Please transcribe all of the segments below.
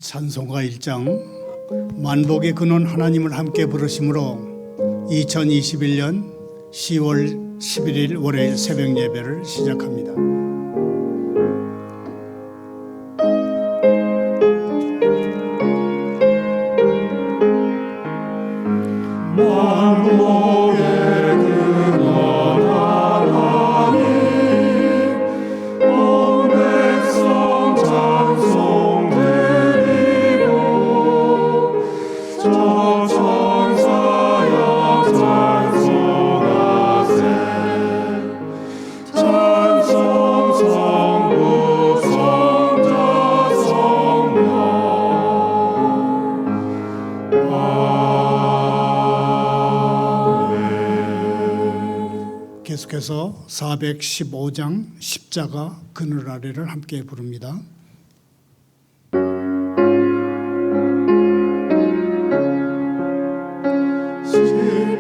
찬송가 1장 만복의 근원 하나님을 함께 부르심으로 2021년 10월 11일 월요일 새벽 예배를 시작합니다. 만복의 근원 하나님 온 백성 찬송 드리고 저 천사야 찬송하세 찬송 성부 성자 성령 계속해서 415장 십자가 그늘 아래를 함께 부릅니다.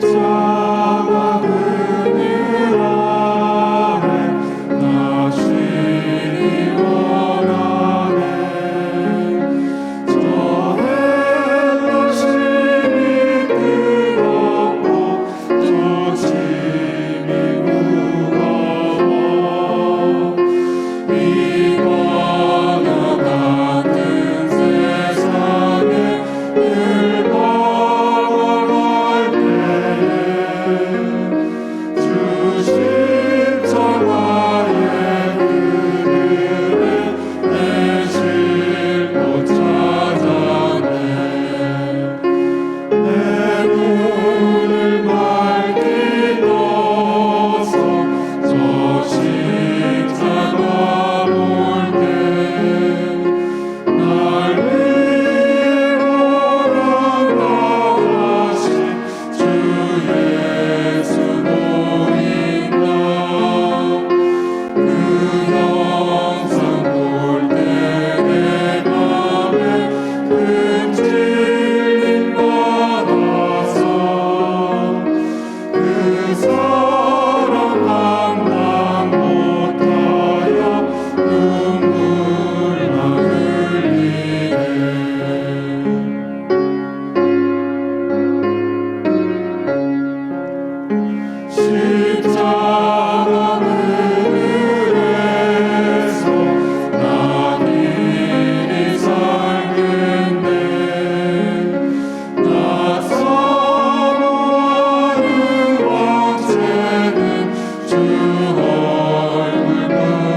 십자가 그늘 아래 나 쉬기 원하네 저 헬라심이 뜨겁고 저 짐이 무거워 이거나 같은 세상에 늘 걸어갈 주 십자가의 그늘에 내 쉴 곳 찾아내 내 눈을 밝히 떠서 저 십자가 볼 때 날 위해 허락하신 주 예수 보인다 그 영상 볼 때 내 맘에 큰 찔림 받아서 그 사랑 감당 못하여 눈물만 흘리네 십자가 그늘에서 난 이리 살겠네 나 사모하는 왕체는 주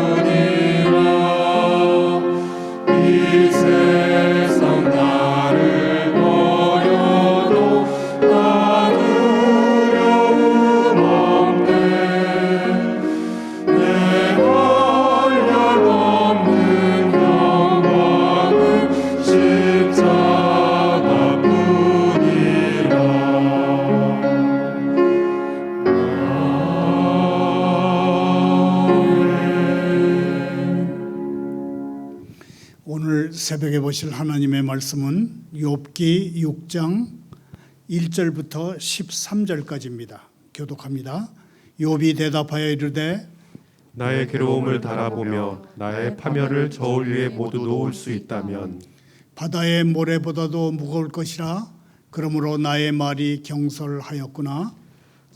얼굴뿐이라 이 세상 나를 버려도 나 두려움 없네 내 한량없는 영광은 십자가뿐이라 오늘 새벽에 보실 하나님의 말씀은 욥기 6장 1절부터 13절까지입니다. 교독합니다. 욥이 대답하여 이르되 나의 괴로움을 달아보며 나의 파멸을 저울 위에 모두 놓을 수 있다면 바다의 모래보다도 무거울 것이라. 그러므로 나의 말이 경솔하였구나.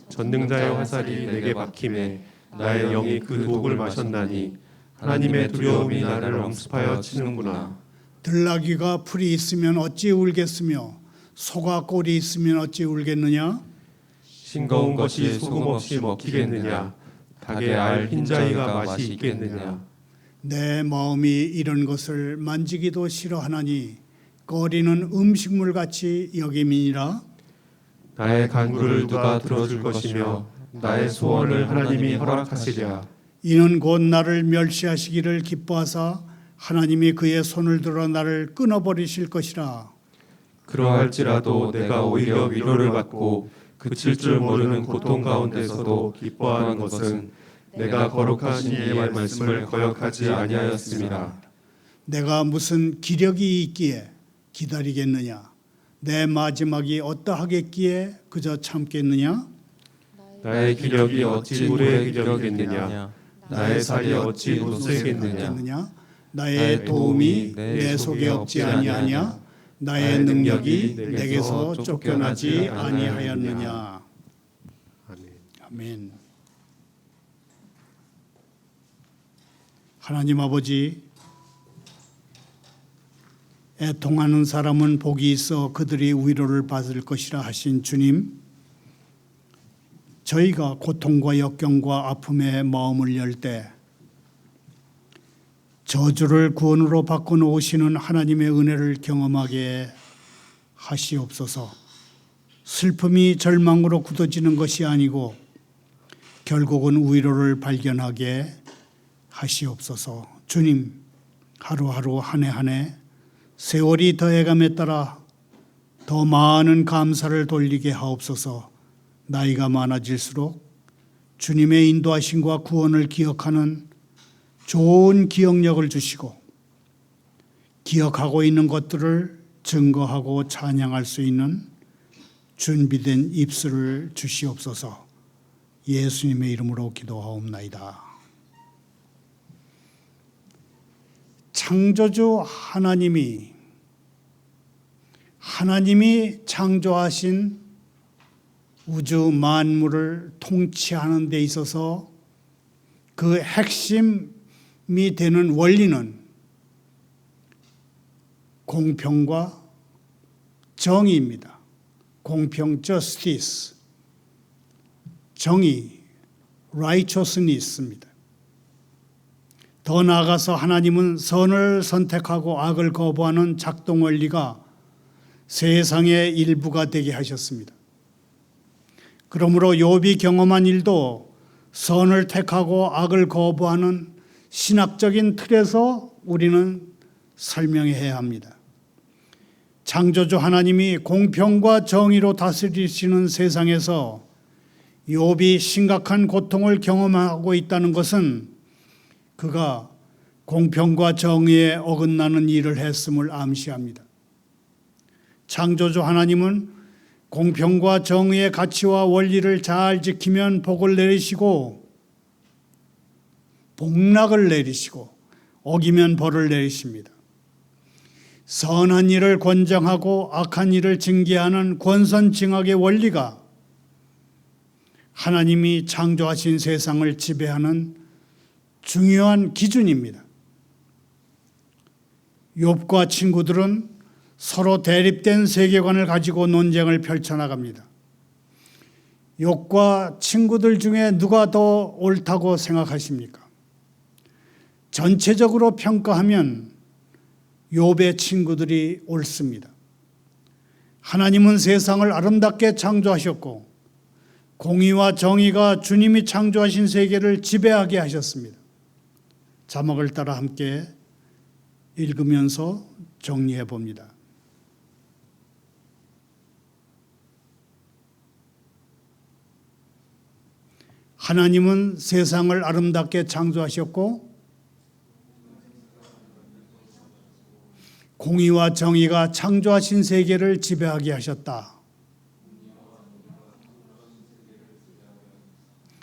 전능자의 화살이 내게 박힘에 나의 영이 그 독을 마셨나니 하나님의 두려움이 나를 엄습하여 치는구나. 들나귀가 풀이 있으면 어찌 울겠으며 소가 꼴이 있으면 어찌 울겠느냐. 싱거운 것이 소금 없이 먹히겠느냐. 닭의 알 흰자위가 맛이 있겠느냐. 내 마음이 이런 것을 만지기도 싫어하나니 꺼리는 음식물같이 여김이니라. 나의 간구를 누가 들어줄 것이며 나의 소원을 하나님이 허락하시랴. 이는 곧 나를 멸시하시기를 기뻐하사 하나님이 그의 손을 들어 나를 끊어버리실 것이라. 그러할지라도 내가 오히려 위로를 받고 그칠 줄 모르는 고통 가운데서도 기뻐하는 것은 내가 거룩하신 이의 말씀을 거역하지 아니하였음이라. 내가 무슨 기력이 있기에 기다리겠느냐. 내 마지막이 어떠하겠기에 그저 참겠느냐. 나의 기력이 어찌 물의 기력이겠느냐. 나의 살이 어찌 노쇠겠느냐. 나의 도움이 내 속에 없지 아니하냐? 나의 능력이 내게서 쫓겨나지 아니하였느냐? 아멘. 하나님 아버지, 애통하는 사람은 복이 있어 그들이 위로를 받을 것이라 하신 주님, 저희가 고통과 역경과 아픔에 마음을 열 때 저주를 구원으로 바꿔놓으시는 하나님의 은혜를 경험하게 하시옵소서. 슬픔이 절망으로 굳어지는 것이 아니고 결국은 위로를 발견하게 하시옵소서. 주님, 하루하루 한 해 한 해 세월이 더해감에 따라 더 많은 감사를 돌리게 하옵소서. 나이가 많아질수록 주님의 인도하심과 구원을 기억하는 좋은 기억력을 주시고 기억하고 있는 것들을 증거하고 찬양할 수 있는 준비된 입술을 주시옵소서. 예수님의 이름으로 기도하옵나이다. 창조주 하나님이 창조하신 우주 만물을 통치하는 데 있어서 그 핵심이 되는 원리는 공평과 정의입니다. 공평, justice, 정의, righteousness입니다. 더 나아가서 하나님은 선을 선택하고 악을 거부하는 작동 원리가 세상의 일부가 되게 하셨습니다. 그러므로 욥이 경험한 일도 선을 택하고 악을 거부하는 신학적인 틀에서 우리는 설명해야 합니다. 창조주 하나님이 공평과 정의로 다스리시는 세상에서 욥이 심각한 고통을 경험하고 있다는 것은 그가 공평과 정의에 어긋나는 일을 했음을 암시합니다. 창조주 하나님은 공평과 정의의 가치와 원리를 잘 지키면 복을 내리시고 복락을 내리시고 어기면 벌을 내리십니다. 선한 일을 권장하고 악한 일을 징계하는 권선징악의 원리가 하나님이 창조하신 세상을 지배하는 중요한 기준입니다. 욥과 친구들은 서로 대립된 세계관을 가지고 논쟁을 펼쳐나갑니다. 욥과 친구들 중에 누가 더 옳다고 생각하십니까? 전체적으로 평가하면 욥의 친구들이 옳습니다. 하나님은 세상을 아름답게 창조하셨고 공의와 정의가 주님이 창조하신 세계를 지배하게 하셨습니다. 자막을 따라 함께 읽으면서 정리해 봅니다. 하나님은 세상을 아름답게 창조하셨고 공의와 정의가 창조하신 세계를 지배하게 하셨다.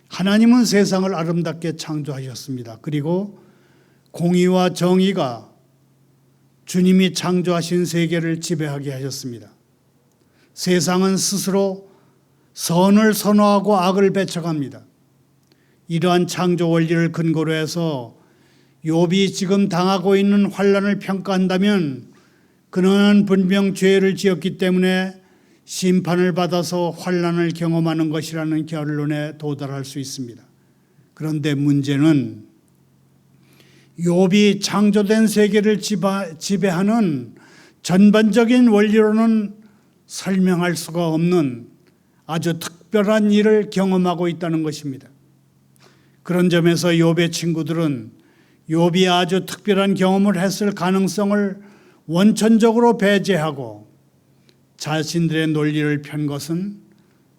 하나님은 세상을 아름답게 창조하셨습니다. 그리고 공의와 정의가 주님이 창조하신 세계를 지배하게 하셨습니다. 세상은 스스로 선을 선호하고 악을 배척합니다. 이러한 창조 원리를 근거로 해서 욥이 지금 당하고 있는 환난을 평가한다면 그는 분명 죄를 지었기 때문에 심판을 받아서 환난을 경험하는 것이라는 결론에 도달할 수 있습니다. 그런데 문제는 욥이 창조된 세계를 지배하는 전반적인 원리로는 설명할 수가 없는 아주 특별한 일을 경험하고 있다는 것입니다. 그런 점에서 욥의 친구들은 욥이 아주 특별한 경험을 했을 가능성을 원천적으로 배제하고 자신들의 논리를 편 것은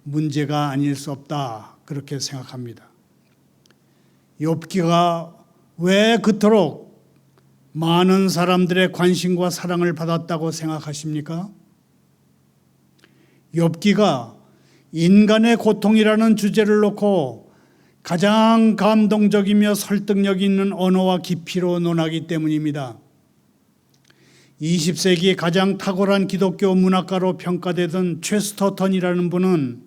문제가 아닐 수 없다, 그렇게 생각합니다. 욥기가 왜 그토록 많은 사람들의 관심과 사랑을 받았다고 생각하십니까? 욥기가 인간의 고통이라는 주제를 놓고 가장 감동적이며 설득력 있는 언어와 깊이로 논하기 때문입니다. 20세기 가장 탁월한 기독교 문학가로 평가되던 체스터턴이라는 분은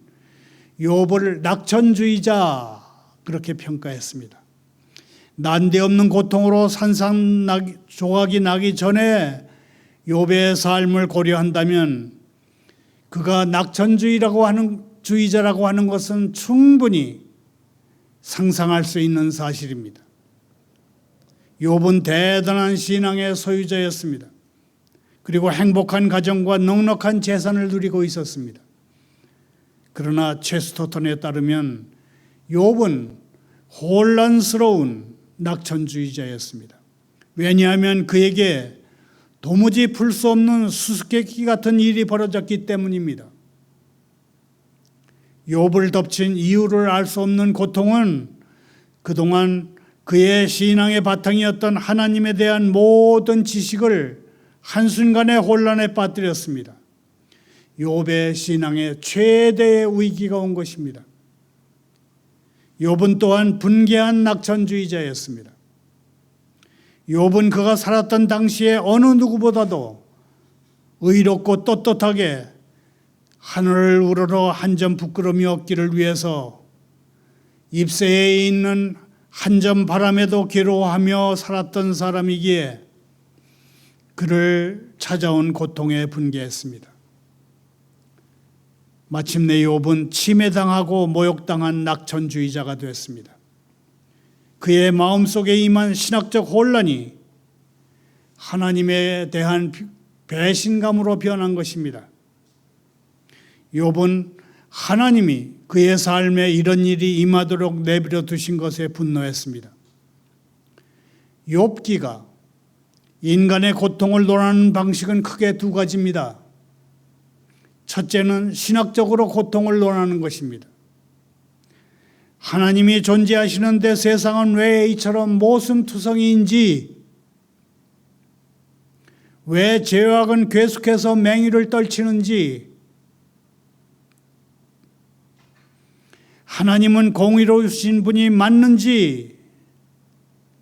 욥을 낙천주의자 그렇게 평가했습니다. 난데없는 고통으로 산산조각이 나기 전에 욥의 삶을 고려한다면 그가 낙천주의자라고 하는 것은 충분히 상상할 수 있는 사실입니다. 욥은 대단한 신앙의 소유자였습니다. 그리고 행복한 가정과 넉넉한 재산을 누리고 있었습니다. 그러나 체스터턴에 따르면 욥은 혼란스러운 낙천주의자였습니다. 왜냐하면 그에게 도무지 풀 수 없는 수수께끼 같은 일이 벌어졌기 때문입니다. 욥을 덮친 이유를 알 수 없는 고통은 그동안 그의 신앙의 바탕이었던 하나님에 대한 모든 지식을 한순간에 혼란에 빠뜨렸습니다. 욥의 신앙에 최대의 위기가 온 것입니다. 욥은 또한 분개한 낙천주의자였습니다. 욥은 그가 살았던 당시에 어느 누구보다도 의롭고 떳떳하게 하늘을 우러러 한 점 부끄러움이 없기를 위해서 입새에 있는 한 점 바람에도 괴로워하며 살았던 사람이기에 그를 찾아온 고통에 분개했습니다. 마침내 욥은 침해당하고 모욕당한 낙천주의자가 됐습니다. 그의 마음속에 임한 신학적 혼란이 하나님에 대한 배신감으로 변한 것입니다. 욥은 하나님이 그의 삶에 이런 일이 임하도록 내버려 두신 것에 분노했습니다. 욥기가 인간의 고통을 논하는 방식은 크게 두 가지입니다. 첫째는 신학적으로 고통을 논하는 것입니다. 하나님이 존재하시는데 세상은 왜 이처럼 모순투성이인지, 왜 죄악은 계속해서 맹위를 떨치는지, 하나님은 공의로우신 분이 맞는지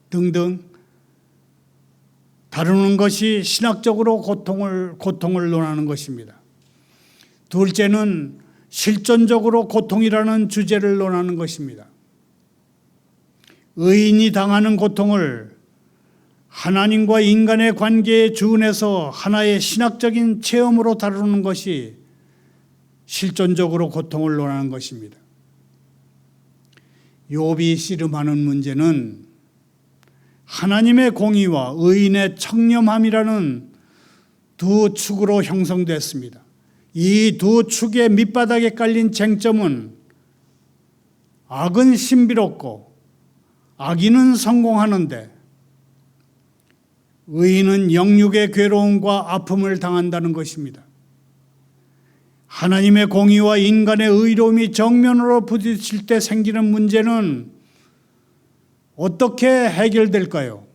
등등 다루는 것이 신학적으로 고통을 논하는 것입니다. 둘째는 실존적으로 고통이라는 주제를 논하는 것입니다. 의인이 당하는 고통을 하나님과 인간의 관계에 주은해서 하나의 신학적인 체험으로 다루는 것이 실존적으로 고통을 논하는 것입니다. 욥이 씨름하는 문제는 하나님의 공의와 의인의 청렴함이라는 두 축으로 형성됐습니다. 이 두 축의 밑바닥에 깔린 쟁점은 악은 신비롭고 악인은 성공하는데 의인은 영육의 괴로움과 아픔을 당한다는 것입니다. 하나님의 공의와 인간의 의로움이 정면으로 부딪힐 때 생기는 문제는 어떻게 해결될까요?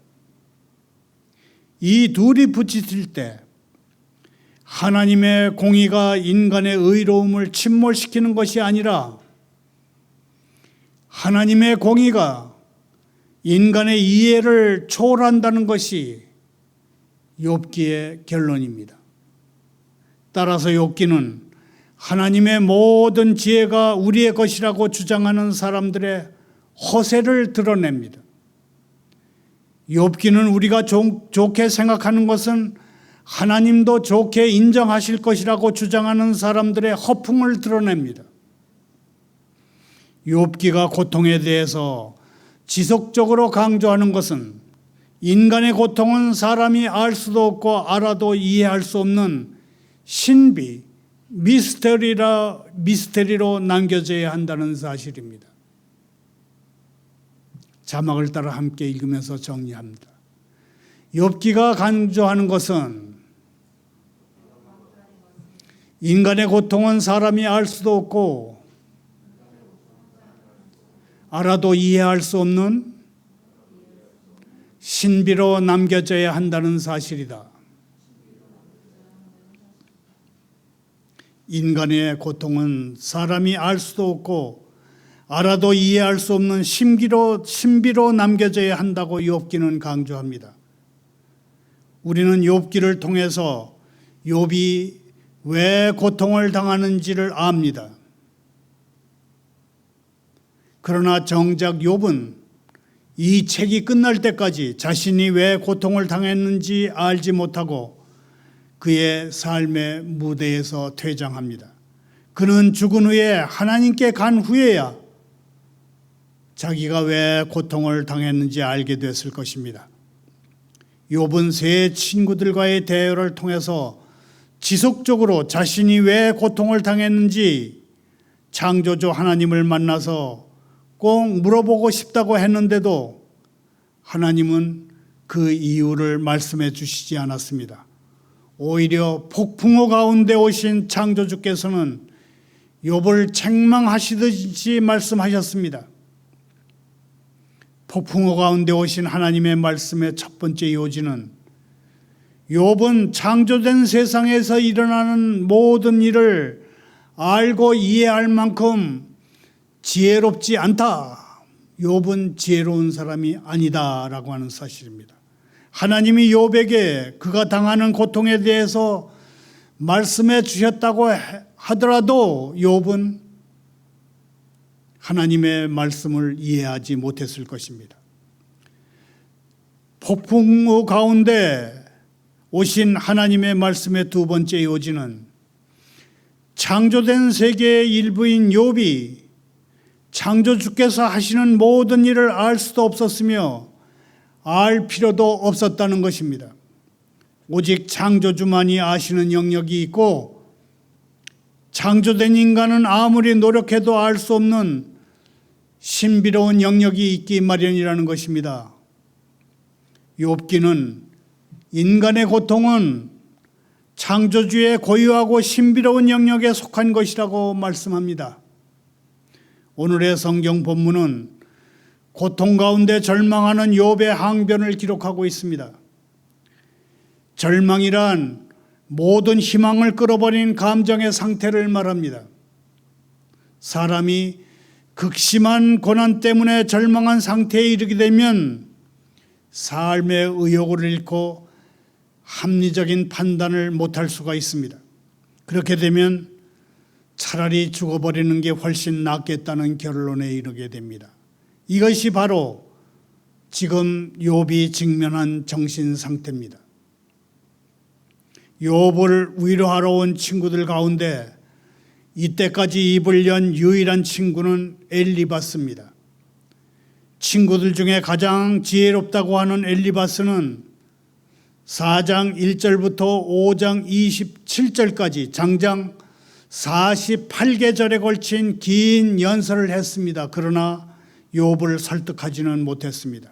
이 둘이 부딪힐 때 하나님의 공의가 인간의 의로움을 침몰시키는 것이 아니라 하나님의 공의가 인간의 이해를 초월한다는 것이 욥기의 결론입니다. 따라서 욥기는 하나님의 모든 지혜가 우리의 것이라고 주장하는 사람들의 허세를 드러냅니다. 욥기는 우리가 좋게 생각하는 것은 하나님도 좋게 인정하실 것이라고 주장하는 사람들의 허풍을 드러냅니다. 욥기가 고통에 대해서 지속적으로 강조하는 것은 인간의 고통은 사람이 알 수도 없고 알아도 이해할 수 없는 신비, 미스테리로 남겨져야 한다는 사실입니다. 자막을 따라 함께 읽으면서 정리합니다. 욥기가 강조하는 것은 인간의 고통은 사람이 알 수도 없고 알아도 이해할 수 없는 신비로 남겨져야 한다는 사실이다. 인간의 고통은 사람이 알 수도 없고 알아도 이해할 수 없는 신비로 남겨져야 한다고 욥기는 강조합니다. 우리는 욥기를 통해서 욥이 왜 고통을 당하는지를 압니다. 그러나 정작 욥은 이 책이 끝날 때까지 자신이 왜 고통을 당했는지 알지 못하고 그의 삶의 무대에서 퇴장합니다. 그는 죽은 후에 하나님께 간 후에야 자기가 왜 고통을 당했는지 알게 됐을 것입니다. 욥은 세 친구들과의 대화를 통해서 지속적으로 자신이 왜 고통을 당했는지 창조주 하나님을 만나서 꼭 물어보고 싶다고 했는데도 하나님은 그 이유를 말씀해 주시지 않았습니다. 오히려 폭풍우 가운데 오신 창조주께서는 욥을 책망하시듯이 말씀하셨습니다. 폭풍우 가운데 오신 하나님의 말씀의 첫 번째 요지는 욥은 창조된 세상에서 일어나는 모든 일을 알고 이해할 만큼 지혜롭지 않다. 욥은 지혜로운 사람이 아니다라고 하는 사실입니다. 하나님이 욥에게 그가 당하는 고통에 대해서 말씀해 주셨다고 하더라도 욥은 하나님의 말씀을 이해하지 못했을 것입니다. 폭풍우 가운데 오신 하나님의 말씀의 두 번째 요지는 창조된 세계의 일부인 욥이 창조주께서 하시는 모든 일을 알 수도 없었으며 알 필요도 없었다는 것입니다. 오직 창조주만이 아시는 영역이 있고 창조된 인간은 아무리 노력해도 알 수 없는 신비로운 영역이 있기 마련이라는 것입니다. 욥기는 인간의 고통은 창조주의 고유하고 신비로운 영역에 속한 것이라고 말씀합니다. 오늘의 성경 본문은 고통 가운데 절망하는 욥의 항변을 기록하고 있습니다. 절망이란 모든 희망을 끌어버린 감정의 상태를 말합니다. 사람이 극심한 고난 때문에 절망한 상태에 이르게 되면 삶의 의욕을 잃고 합리적인 판단을 못할 수가 있습니다. 그렇게 되면 차라리 죽어버리는 게 훨씬 낫겠다는 결론에 이르게 됩니다. 이것이 바로 지금 욥이 직면한 정신 상태입니다. 욥을 위로하러 온 친구들 가운데 이때까지 입을 연 유일한 친구는 엘리바스입니다. 친구들 중에 가장 지혜롭다고 하는 엘리바스는 4장 1절부터 5장 27절까지 장장 48계절에 걸친 긴 연설을 했습니다. 그러나 욥을 설득하지는 못했습니다.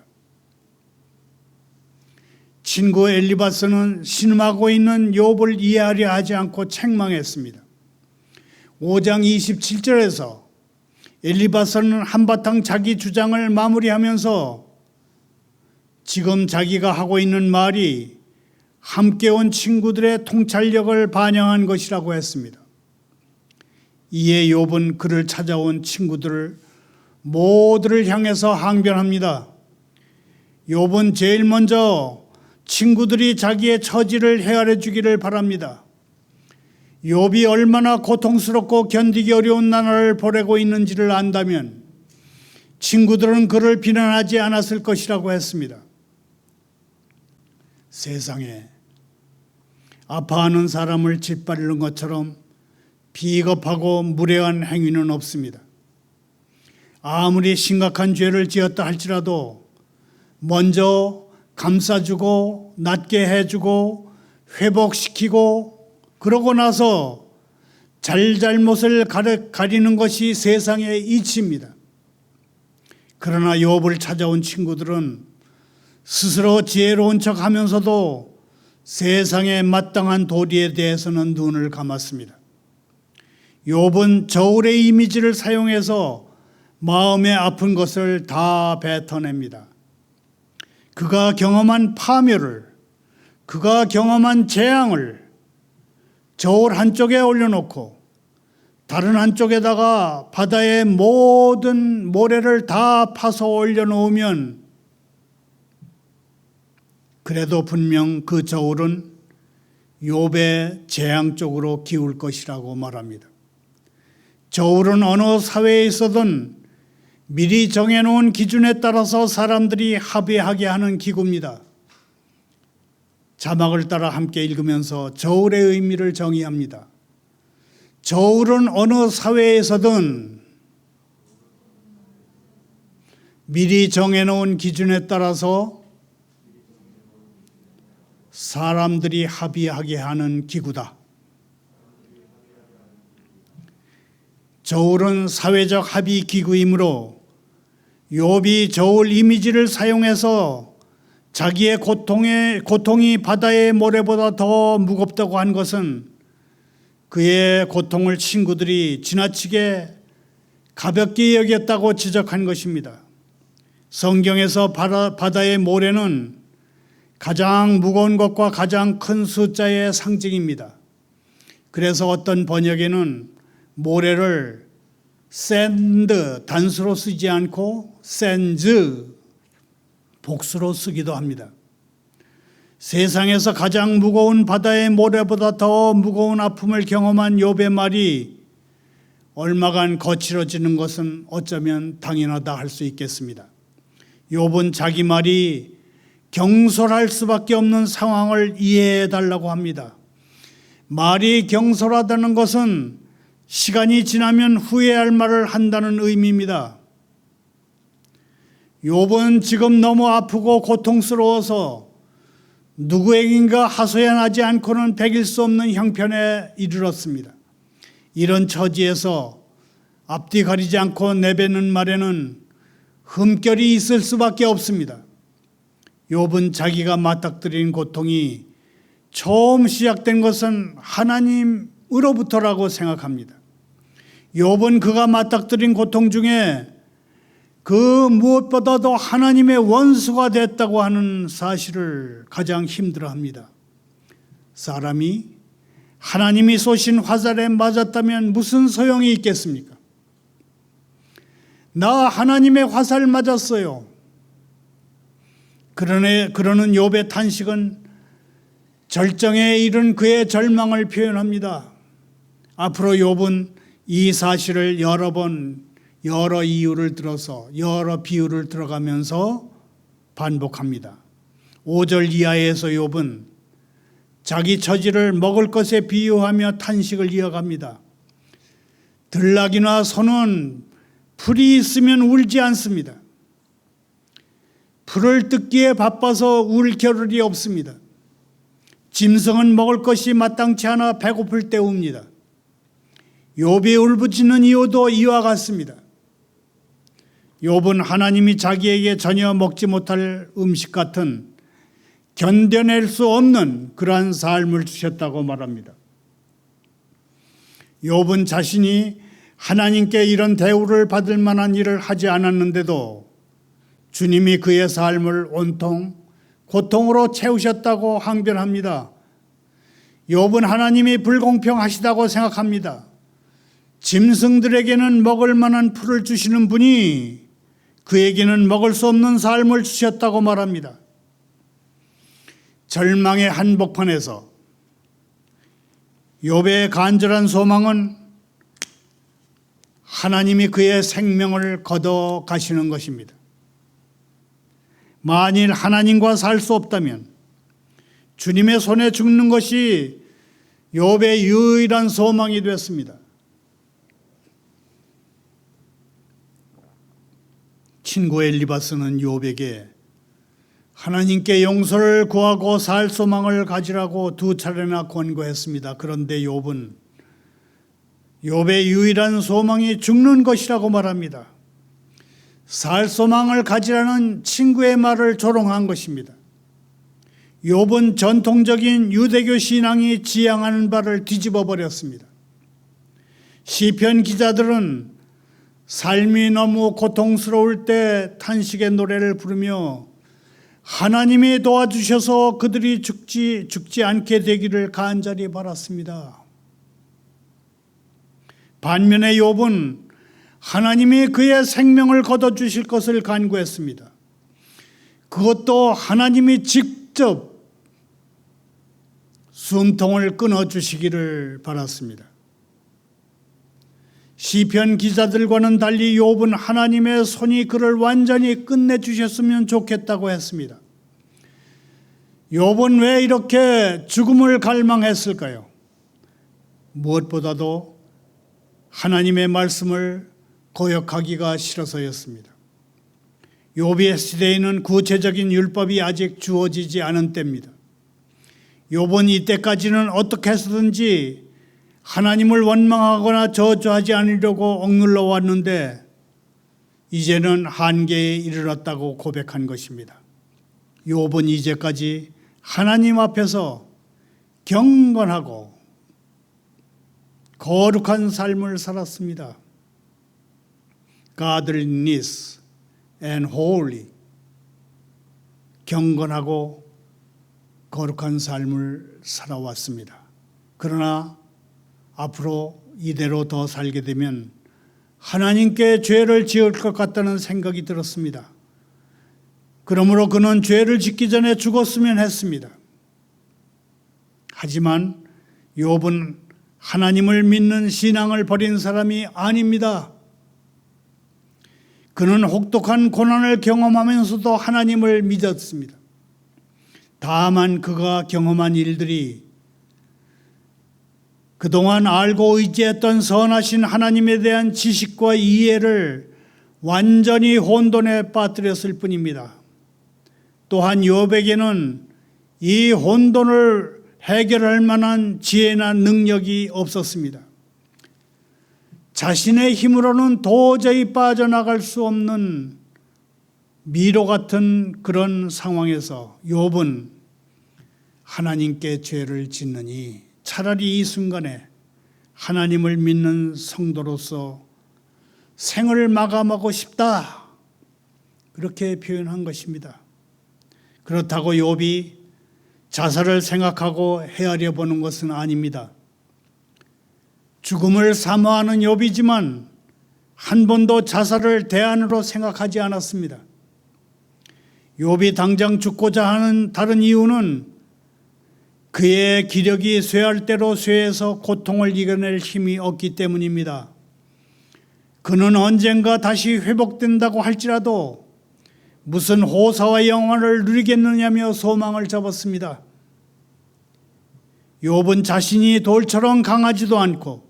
친구 엘리바스는 신음하고 있는 욥을 이해하려 하지 않고 책망했습니다. 5장 27절에서 엘리바스는 한바탕 자기 주장을 마무리하면서 지금 자기가 하고 있는 말이 함께 온 친구들의 통찰력을 반영한 것이라고 했습니다. 이에 욥은 그를 찾아온 친구들 모두를 향해서 항변합니다. 욥은 제일 먼저 친구들이 자기의 처지를 헤아려 주기를 바랍니다. 욥이 얼마나 고통스럽고 견디기 어려운 나날을 보내고 있는지를 안다면 친구들은 그를 비난하지 않았을 것이라고 했습니다. 세상에 아파하는 사람을 짓밟는 것처럼 비겁하고 무례한 행위는 없습니다. 아무리 심각한 죄를 지었다 할지라도 먼저 감싸주고 낫게 해주고 회복시키고 그러고 나서 잘잘못을 가리는 것이 세상의 이치입니다. 그러나 욥을 찾아온 친구들은 스스로 지혜로운 척하면서도 세상의 마땅한 도리에 대해서는 눈을 감았습니다. 욥은 저울의 이미지를 사용해서 마음의 아픈 것을 다 뱉어냅니다. 그가 경험한 파멸을, 그가 경험한 재앙을 저울 한쪽에 올려놓고 다른 한쪽에다가 바다의 모든 모래를 다 파서 올려놓으면 그래도 분명 그 저울은 욥의 재앙 쪽으로 기울 것이라고 말합니다. 저울은 어느 사회에 있어든 미리 정해놓은 기준에 따라서 사람들이 합의하게 하는 기구입니다. 자막을 따라 함께 읽으면서 저울의 의미를 정의합니다. 저울은 어느 사회에서든 미리 정해놓은 기준에 따라서 사람들이 합의하게 하는 기구다. 저울은 사회적 합의 기구이므로 욥이 저울 이미지를 사용해서 자기의 고통이 바다의 모래보다 더 무겁다고 한 것은 그의 고통을 친구들이 지나치게 가볍게 여겼다고 지적한 것입니다. 성경에서 바다의 모래는 가장 무거운 것과 가장 큰 숫자의 상징입니다. 그래서 어떤 번역에는 모래를 샌드, 단수로 쓰지 않고 샌즈, 복수로 쓰기도 합니다. 세상에서 가장 무거운 바다의 모래보다 더 무거운 아픔을 경험한 욥의 말이 얼마간 거칠어지는 것은 어쩌면 당연하다 할 수 있겠습니다. 욥은 자기 말이 경솔할 수밖에 없는 상황을 이해해 달라고 합니다. 말이 경솔하다는 것은 시간이 지나면 후회할 말을 한다는 의미입니다. 욥은 지금 너무 아프고 고통스러워서 누구에겐가 하소연하지 않고는 베길 수 없는 형편에 이르렀습니다. 이런 처지에서 앞뒤 가리지 않고 내뱉는 말에는 흠결이 있을 수밖에 없습니다. 욥은 자기가 맞닥뜨린 고통이 처음 시작된 것은 하나님으로부터라고 생각합니다. 욥은 그가 맞닥뜨린 고통 중에 그 무엇보다도 하나님의 원수가 됐다고 하는 사실을 가장 힘들어합니다. 사람이 하나님이 쏘신 화살에 맞았다면 무슨 소용이 있겠습니까? 나 하나님의 화살 맞았어요. 그러는 욥의 탄식은 절정에 이른 그의 절망을 표현합니다. 앞으로 욥은 이 사실을 여러 이유를 들어서 여러 비유를 들어가면서 반복합니다. 5절 이하에서 욥은 자기 처지를 먹을 것에 비유하며 탄식을 이어갑니다. 들나귀나 소는 풀이 있으면 울지 않습니다. 풀을 뜯기에 바빠서 울 겨를이 없습니다. 짐승은 먹을 것이 마땅치 않아 배고플 때 웁니다. 욥이 울부짖는 이유도 이와 같습니다. 욥은 하나님이 자기에게 전혀 먹지 못할 음식 같은 견뎌낼 수 없는 그러한 삶을 주셨다고 말합니다. 욥은 자신이 하나님께 이런 대우를 받을 만한 일을 하지 않았는데도 주님이 그의 삶을 온통 고통으로 채우셨다고 항변합니다. 욥은 하나님이 불공평하시다고 생각합니다. 짐승들에게는 먹을 만한 풀을 주시는 분이 그에게는 먹을 수 없는 삶을 주셨다고 말합니다. 절망의 한복판에서 욥의 간절한 소망은 하나님이 그의 생명을 걷어 가시는 것입니다. 만일 하나님과 살 수 없다면 주님의 손에 죽는 것이 욥의 유일한 소망이 됐습니다. 친구 엘리바스는 욥에게 하나님께 용서를 구하고 살 소망을 가지라고 2차례나 권고했습니다. 그런데 욥은 욥의 유일한 소망이 죽는 것이라고 말합니다. 살 소망을 가지라는 친구의 말을 조롱한 것입니다. 욥은 전통적인 유대교 신앙이 지향하는 바를 뒤집어 버렸습니다. 시편 기자들은 삶이 너무 고통스러울 때 탄식의 노래를 부르며 하나님이 도와주셔서 그들이 죽지 않게 되기를 간절히 바랐습니다. 반면에 욥은 하나님이 그의 생명을 거둬주실 것을 간구했습니다. 그것도 하나님이 직접 숨통을 끊어주시기를 바랐습니다. 시편 기자들과는 달리 욥은 하나님의 손이 그를 완전히 끝내주셨으면 좋겠다고 했습니다. 욥은 왜 이렇게 죽음을 갈망했을까요? 무엇보다도 하나님의 말씀을 거역하기가 싫어서였습니다. 욥의 시대에는 구체적인 율법이 아직 주어지지 않은 때입니다. 욥은 이때까지는 어떻게 해서든지 하나님을 원망하거나 저주하지 않으려고 억눌러 왔는데 이제는 한계에 이르렀다고 고백한 것입니다. 욥은 이제까지 하나님 앞에서 경건하고 거룩한 삶을 살았습니다. Godliness and holy, 경건하고 거룩한 삶을 살아왔습니다. 그러나 앞으로 이대로 더 살게 되면 하나님께 죄를 지을 것 같다는 생각이 들었습니다. 그러므로 그는 죄를 짓기 전에 죽었으면 했습니다. 하지만 욥은 하나님을 믿는 신앙을 버린 사람이 아닙니다. 그는 혹독한 고난을 경험하면서도 하나님을 믿었습니다. 다만 그가 경험한 일들이 그동안 알고 의지했던 선하신 하나님에 대한 지식과 이해를 완전히 혼돈에 빠뜨렸을 뿐입니다. 또한 욥에게는 이 혼돈을 해결할 만한 지혜나 능력이 없었습니다. 자신의 힘으로는 도저히 빠져나갈 수 없는 미로 같은 그런 상황에서 욥은 하나님께 죄를 짓느니 차라리 이 순간에 하나님을 믿는 성도로서 생을 마감하고 싶다, 그렇게 표현한 것입니다. 그렇다고 욥이 자살을 생각하고 헤아려 보는 것은 아닙니다. 죽음을 사모하는 욥이지만 한 번도 자살을 대안으로 생각하지 않았습니다. 욥이 당장 죽고자 하는 다른 이유는 그의 기력이 쇠할 대로 쇠해서 고통을 이겨낼 힘이 없기 때문입니다. 그는 언젠가 다시 회복된다고 할지라도 무슨 호사와 영화를 누리겠느냐며 소망을 접었습니다. 욥은 자신이 돌처럼 강하지도 않고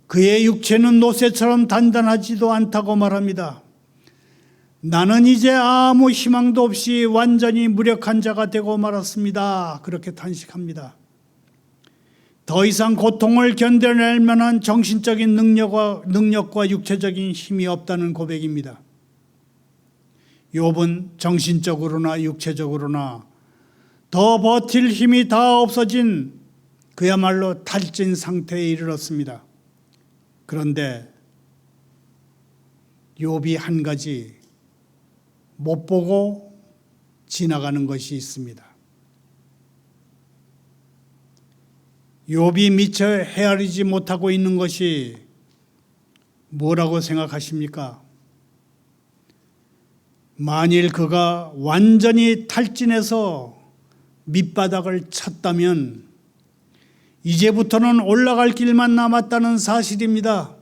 그의 육체는 노새처럼 단단하지도 않다고 말합니다. 나는 이제 아무 희망도 없이 완전히 무력한 자가 되고 말았습니다. 그렇게 탄식합니다. 더 이상 고통을 견뎌낼 만한 정신적인 능력과 육체적인 힘이 없다는 고백입니다. 욥은 정신적으로나 육체적으로나 더 버틸 힘이 다 없어진 그야말로 탈진 상태에 이르렀습니다. 그런데 욥이 한 가지 못 보고 지나가는 것이 있습니다. 욥이 미처 헤아리지 못하고 있는 것이 뭐라고 생각하십니까? 만일 그가 완전히 탈진해서 밑바닥을 쳤다면 이제부터는 올라갈 길만 남았다는 사실입니다.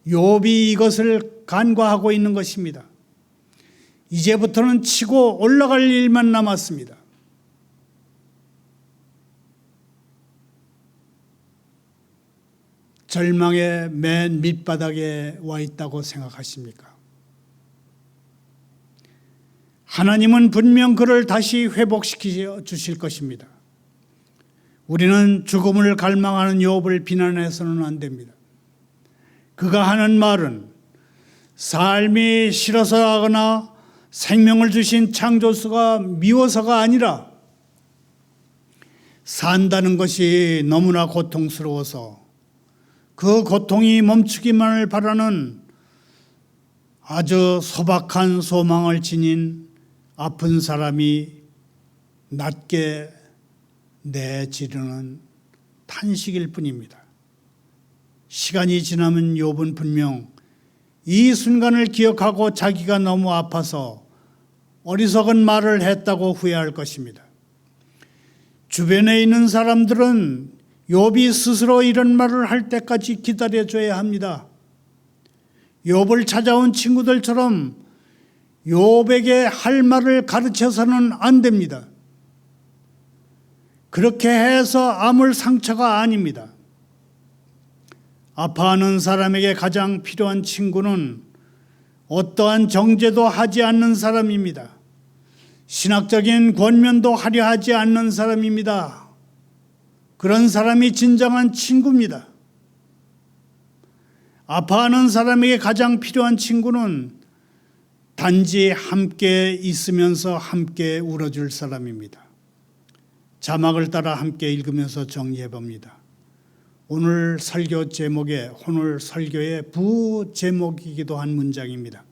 욥이 이것을 간과하고 있는 것입니다. 이제부터는 치고 올라갈 일만 남았습니다. 절망의 맨 밑바닥에 와 있다고 생각하십니까? 하나님은 분명 그를 다시 회복시켜 주실 것입니다. 우리는 죽음을 갈망하는 욥을 비난해서는 안 됩니다. 그가 하는 말은 삶이 싫어서 하거나 생명을 주신 창조주가 미워서가 아니라 산다는 것이 너무나 고통스러워서 그 고통이 멈추기만을 바라는 아주 소박한 소망을 지닌 아픈 사람이 낮게 내지르는 탄식일 뿐입니다. 시간이 지나면 욥은 분명 이 순간을 기억하고 자기가 너무 아파서 어리석은 말을 했다고 후회할 것입니다. 주변에 있는 사람들은 욥이 스스로 이런 말을 할 때까지 기다려줘야 합니다. 욥을 찾아온 친구들처럼 욥에게 할 말을 가르쳐서는 안 됩니다. 그렇게 해서 아물 상처가 아닙니다. 아파하는 사람에게 가장 필요한 친구는 어떠한 정죄도 하지 않는 사람입니다. 신학적인 권면도 하려 하지 않는 사람입니다. 그런 사람이 진정한 친구입니다. 아파하는 사람에게 가장 필요한 친구는 단지 함께 있으면서 함께 울어줄 사람입니다. 자막을 따라 함께 읽으면서 정리해 봅니다. 오늘 설교 제목의 오늘 설교의 부제목이기도 한 문장입니다.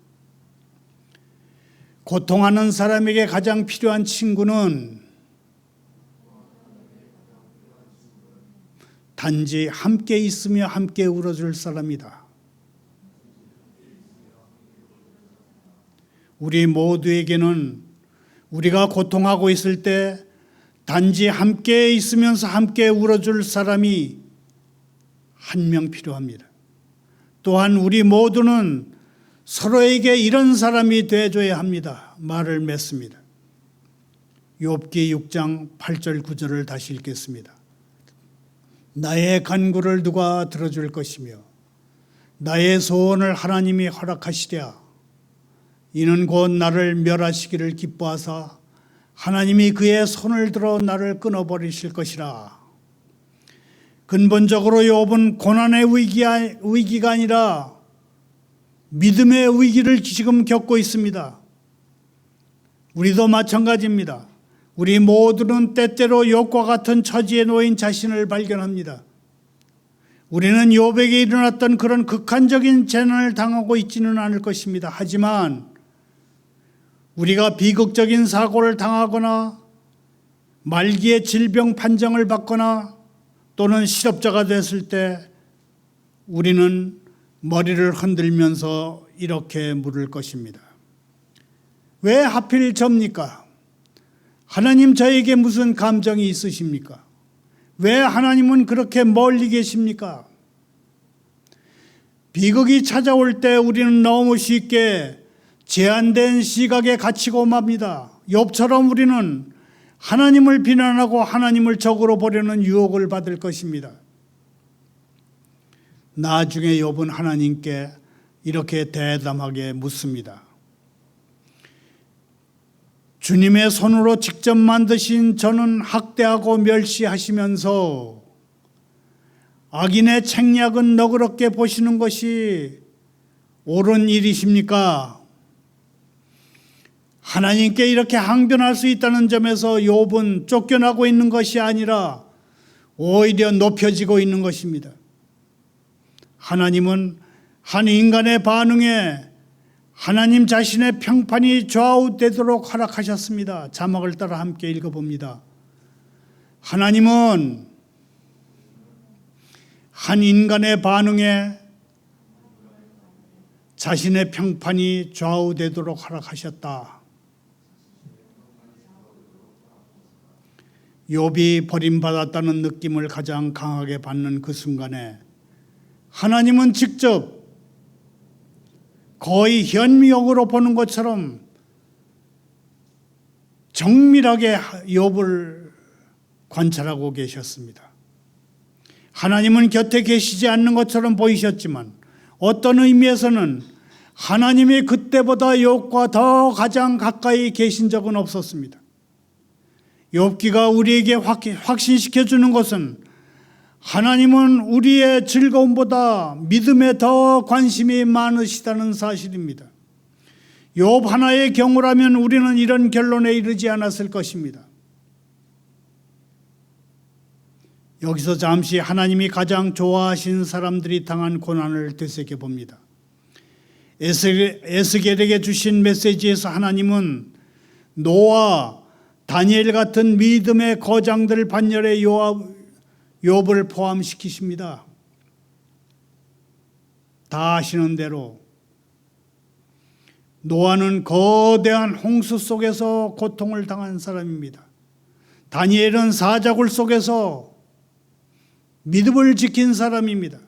고통하는 사람에게 가장 필요한 친구는 단지 함께 있으며 함께 울어줄 사람이다. 우리 모두에게는 우리가 고통하고 있을 때 단지 함께 있으면서 함께 울어줄 사람이 한 명 필요합니다. 또한 우리 모두는 서로에게 이런 사람이 되어줘야 합니다. 말을 맺습니다. 욥기 6장 8절 9절을 다시 읽겠습니다. 나의 간구를 누가 들어줄 것이며 나의 소원을 하나님이 허락하시랴. 이는 곧 나를 멸하시기를 기뻐하사 하나님이 그의 손을 들어 나를 끊어버리실 것이라. 근본적으로 욥은 고난의 위기가 아니라 믿음의 위기를 지금 겪고 있습니다. 우리도 마찬가지입니다. 우리 모두는 때때로 욥과 같은 처지에 놓인 자신을 발견합니다. 우리는 욥에게 일어났던 그런 극한적인 재난을 당하고 있지는 않을 것입니다. 하지만 우리가 비극적인 사고를 당하거나 말기에 질병 판정을 받거나 또는 실업자가 됐을 때 우리는 머리를 흔들면서 이렇게 물을 것입니다. 왜 하필 접니까? 하나님 저에게 무슨 감정이 있으십니까? 왜 하나님은 그렇게 멀리 계십니까? 비극이 찾아올 때 우리는 너무 쉽게 제한된 시각에 갇히고 맙니다. 욥처럼 우리는 하나님을 비난하고 하나님을 적으로 보려는 유혹을 받을 것입니다. 나중에 욥은 하나님께 이렇게 대담하게 묻습니다. 주님의 손으로 직접 만드신 저는 학대하고 멸시하시면서 악인의 책략은 너그럽게 보시는 것이 옳은 일이십니까? 하나님께 이렇게 항변할 수 있다는 점에서 욥은 쫓겨나고 있는 것이 아니라 오히려 높여지고 있는 것입니다. 하나님은 한 인간의 반응에 하나님 자신의 평판이 좌우되도록 허락하셨습니다. 자막을 따라 함께 읽어봅니다. 하나님은 한 인간의 반응에 자신의 평판이 좌우되도록 허락하셨다. 욥이 버림받았다는 느낌을 가장 강하게 받는 그 순간에 하나님은 직접 거의 현미역으로 보는 것처럼 정밀하게 욥을 관찰하고 계셨습니다. 하나님은 곁에 계시지 않는 것처럼 보이셨지만 어떤 의미에서는 하나님이 그때보다 욥과 더 가장 가까이 계신 적은 없었습니다. 욥기가 우리에게 확신시켜 주는 것은 하나님은 우리의 즐거움보다 믿음에 더 관심이 많으시다는 사실입니다. 욥 하나의 경우라면 우리는 이런 결론에 이르지 않았을 것입니다. 여기서 잠시 하나님이 가장 좋아하신 사람들이 당한 고난을 되새겨 봅니다. 에스겔에게 주신 메시지에서 하나님은 노아, 다니엘 같은 믿음의 거장들 반열에 욥을 포함시키십니다. 다 아시는 대로 노아는 거대한 홍수 속에서 고통을 당한 사람입니다. 다니엘은 사자굴 속에서 믿음을 지킨 사람입니다.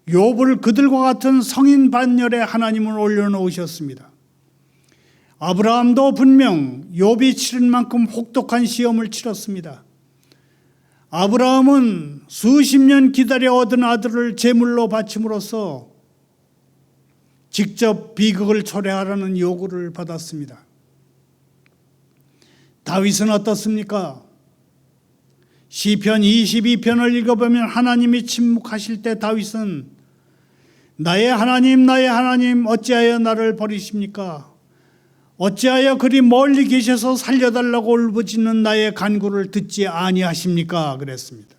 욥을 그들과 같은 성인 반열에 하나님을 올려놓으셨습니다. 아브라함도 분명 욥이 치른 만큼 혹독한 시험을 치렀습니다. 아브라함은 수십 년 기다려 얻은 아들을 제물로 바침으로써 직접 비극을 초래하라는 요구를 받았습니다. 다윗은 어떻습니까? 시편 22편을 읽어보면 하나님이 침묵하실 때 다윗은 나의 하나님 어찌하여 나를 버리십니까? 어찌하여 그리 멀리 계셔서 살려달라고 울부짖는 나의 간구를 듣지 아니하십니까? 그랬습니다.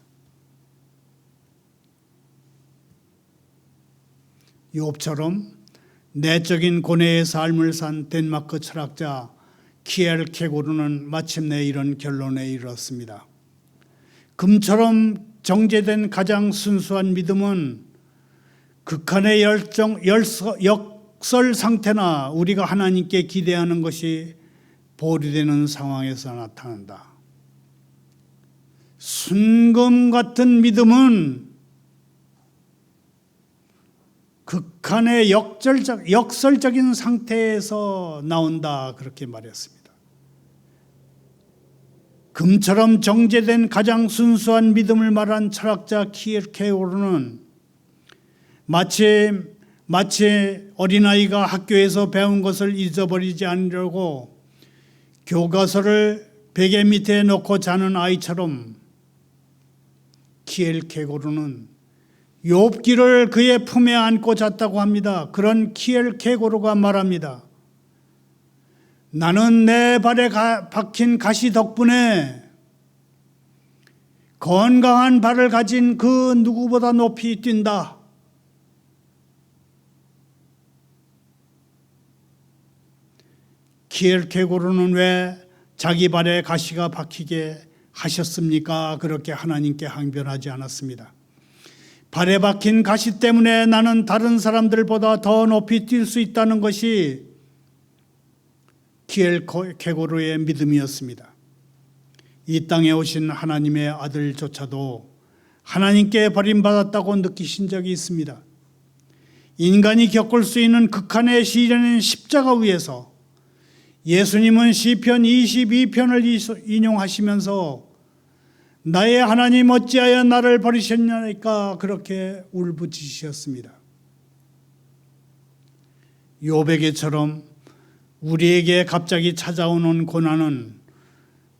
욥처럼 내적인 고뇌의 삶을 산 덴마크 철학자 키엘케고르는 마침내 이런 결론에 이르렀습니다. 금처럼 정제된 가장 순수한 믿음은 극한의 역설 상태나 우리가 하나님께 기대하는 것이 보류되는 상황에서 나타난다. 순금 같은 믿음은 극한의 역설적인 상태에서 나온다, 그렇게 말했습니다. 금처럼 정제된 가장 순수한 믿음을 말한 철학자 키엘케고르는 마치 어린아이가 학교에서 배운 것을 잊어버리지 않으려고 교과서를 베개 밑에 놓고 자는 아이처럼 키엘케고르는 욥기를 그의 품에 안고 잤다고 합니다. 그런 키엘케고르가 말합니다. 나는 내 발에 박힌 가시 덕분에 건강한 발을 가진 그 누구보다 높이 뛴다. 키엘케고르는 왜 자기 발에 가시가 박히게 하셨습니까? 그렇게 하나님께 항변하지 않았습니다. 발에 박힌 가시 때문에 나는 다른 사람들보다 더 높이 뛸 수 있다는 것이 키엘케고르의 믿음이었습니다. 이 땅에 오신 하나님의 아들조차도 하나님께 버림받았다고 느끼신 적이 있습니다. 인간이 겪을 수 있는 극한의 시련인 십자가 위에서 예수님은 시편 22편을 인용하시면서 나의 하나님 어찌하여 나를 버리셨냐니까 그렇게 울부짖으셨습니다. 욥에게처럼 우리에게 갑자기 찾아오는 고난은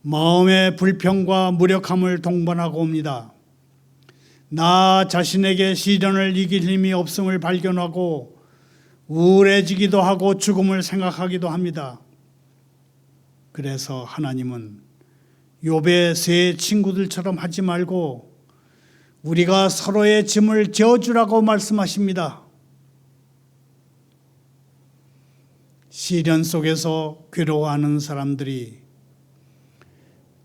마음의 불평과 무력함을 동반하고 옵니다. 나 자신에게 시련을 이길 힘이 없음을 발견하고 우울해지기도 하고 죽음을 생각하기도 합니다. 그래서 하나님은 욥의 세 친구들처럼 하지 말고 우리가 서로의 짐을 지어주라고 말씀하십니다. 시련 속에서 괴로워하는 사람들이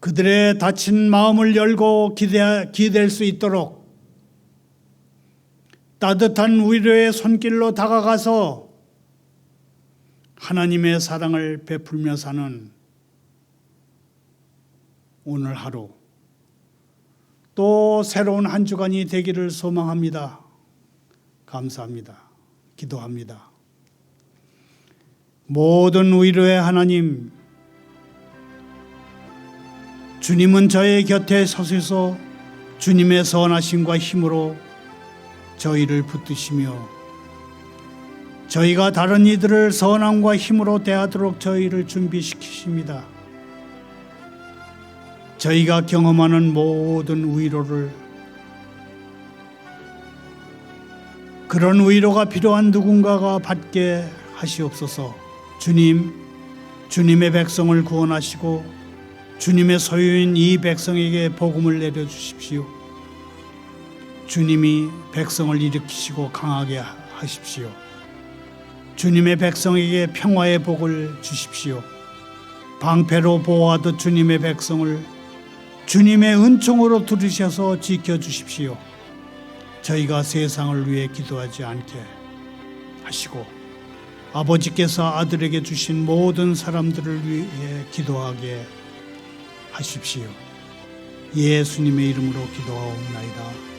그들의 다친 마음을 열고 기댈 수 있도록 따뜻한 위로의 손길로 다가가서 하나님의 사랑을 베풀며 사는 오늘 하루 또 새로운 한 주간이 되기를 소망합니다. 감사합니다. 기도합니다. 모든 위로의 하나님, 주님은 저의 곁에 서셔서 주님의 선하심과 힘으로 저희를 붙드시며 저희가 다른 이들을 선함과 힘으로 대하도록 저희를 준비시키십니다. 저희가 경험하는 모든 위로를, 그런 위로가 필요한 누군가가 받게 하시옵소서. 주님, 주님의 백성을 구원하시고 주님의 소유인 이 백성에게 복음을 내려주십시오. 주님이 백성을 일으키시고 강하게 하십시오. 주님의 백성에게 평화의 복을 주십시오. 방패로 보호하듯 주님의 백성을 주님의 은총으로 두르셔서 지켜주십시오. 저희가 세상을 위해 기도하지 않게 하시고 아버지께서 아들에게 주신 모든 사람들을 위해 기도하게 하십시오. 예수님의 이름으로 기도하옵나이다.